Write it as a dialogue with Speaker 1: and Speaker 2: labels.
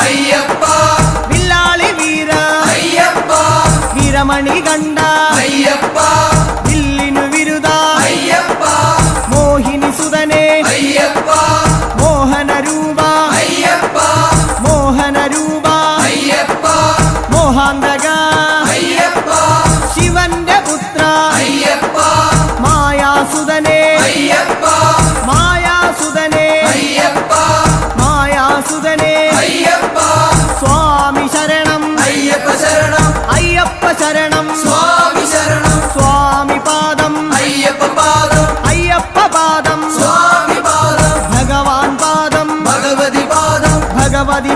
Speaker 1: അയ്യപ്പ
Speaker 2: വില്ലാളി വീര
Speaker 1: അയ്യപ്പ
Speaker 2: വീരമണി കണ്ട
Speaker 1: അയ്യപ്പ
Speaker 2: വില്ലിനു വിരുദ
Speaker 1: അയ്യപ്പ
Speaker 2: മോഹിനി സുതനെ
Speaker 1: അയ്യപ്പ
Speaker 2: മോഹന രൂപ
Speaker 1: അയ്യപ്പ
Speaker 2: മോഹന രൂപ
Speaker 1: അയ്യപ്പ
Speaker 2: മോഹാന്തക
Speaker 1: അയ്യപ്പ
Speaker 2: ശിവന്റെ പുത്ര
Speaker 1: അയ്യപ്പ
Speaker 2: മായാസുതനെ
Speaker 1: അയ്യപ്പ
Speaker 2: മായാസുതനെ
Speaker 1: അയ്യപ്പ
Speaker 2: മായാസുതനെ
Speaker 1: അയ്യപ്പ
Speaker 2: സ്വാമി ശരണം
Speaker 1: അയ്യപ്പ ശരണം
Speaker 2: അയ്യപ്പ ശരണം
Speaker 1: സ്വാമി ശരണം
Speaker 2: സ്വാമി പാദം
Speaker 1: അയ്യപ്പ പാദം
Speaker 2: അയ്യപ്പ പാദം
Speaker 1: സ്വാമി പാദം
Speaker 2: ഭഗവാൻ പാദം
Speaker 1: ഭഗവതി പാദം
Speaker 2: ഭഗവതി